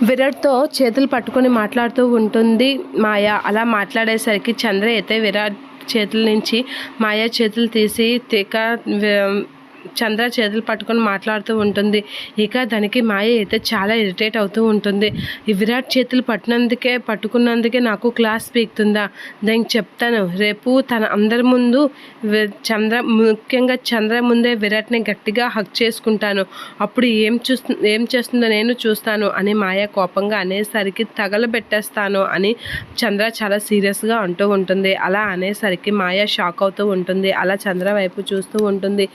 విరాట్‌తో చేతులు పట్టుకొని మాట్లాడుతూ ఉంటుంది మాయ. అలా మాట్లాడేసరికి చంద్ర అయితే విరాట్ చేతుల నుంచి మాయ చేతులు తీసి చంద్ర చేతులు పట్టుకొని మాట్లాడుతూ ఉంటుంది. ఇక దానికి మాయ అయితే చాలా ఇరిటేట్ అవుతూ ఉంటుంది. ఈ విరాట్ చేతులు పట్టుకున్నందుకే నాకు క్లాస్ పీకుతుందా? దానికి చెప్తాను. రేపు తన అందరి ముందు ముఖ్యంగా చంద్ర ముందే విరాట్ని గట్టిగా హగ్ చేసుకుంటాను. అప్పుడు ఏం చేస్తుందో నేను చూస్తాను అని మాయ కోపంగా అనేసరికి తగలబెట్టేస్తాను అని చంద్ర చాలా సీరియస్గా అంటూ ఉంటుంది. అలా అనేసరికి మాయ షాక్ అవుతూ ఉంటుంది. అలా చంద్ర వైపు చూస్తూ ఉంటుంది.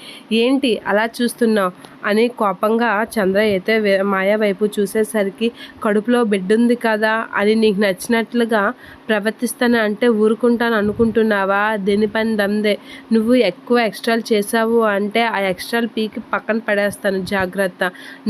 ఏంటి అలా చూస్తున్నావు అని కోపంగా చంద్ర అయితే మాయ వైపు చూసేసరికి కడుపులో బిడ్డ ఉంది కదా అని నీకు నచ్చినట్లుగా ప్రవర్తిస్తాను అంటే ఊరుకుంటాను అనుకుంటున్నావా? దేని పని దందే. నువ్వు ఎక్కువ ఎక్స్ట్రాలు చేసావు అంటే ఆ ఎక్స్ట్రాలు పీకి పక్కన పడేస్తాను, జాగ్రత్త.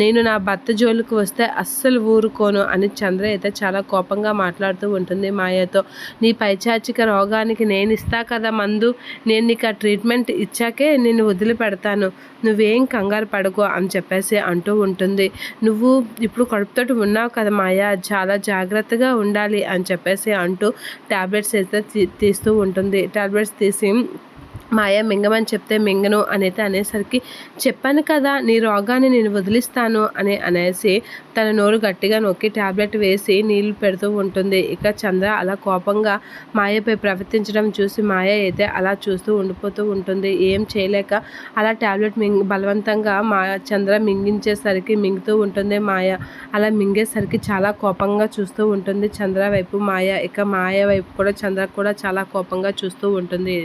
నేను నా భర్త జోలికి వస్తే అస్సలు ఊరుకోను అని చంద్ర అయితే చాలా కోపంగా మాట్లాడుతూ ఉంటుంది మాయతో. నీ పైచాచిక రోగానికి నేను ఇస్తా కదా మందు, నేను నీకు ఆ ట్రీట్మెంట్ ఇచ్చాకే నేను వదిలిపెడతాను, నువ్వేం కంగారు పడకు అని చెప్పేసి అంటూ ఉంటుంది. నువ్వు ఇప్పుడు కడుపుతోటి ఉన్నావు కదా మాయ, చాలా జాగ్రత్తగా ఉండాలి అని చెప్పేసి అంటూ టాబ్లెట్స్ అయితే తీస్తూ ఉంటుంది. టాబ్లెట్స్ తీసి మాయ మింగమని చెప్తే మింగను అనేది అనేసరికి చెప్పాను కదా నీ రోగాన్ని నేను వదిలిస్తాను అనేసి తన నోరు గట్టిగా నొక్కి టాబ్లెట్ వేసి నీళ్లు పెడుతూ ఉంటుంది. ఇక చంద్ర అలా కోపంగా మాయపై ప్రవర్తించడం చూసి మాయ అయితే అలా చూస్తూ ఉండిపోతూ ఉంటుంది. ఏం చేయలేక అలా టాబ్లెట్ బలవంతంగా చంద్ర మింగుతూ ఉంటుంది మాయ. అలా మింగేసరికి చాలా కోపంగా చూస్తూ ఉంటుంది చంద్ర వైపు మాయ. ఇక మాయ వైపు కూడా చంద్ర కూడా చాలా కోపంగా చూస్తూ ఉంటుంది.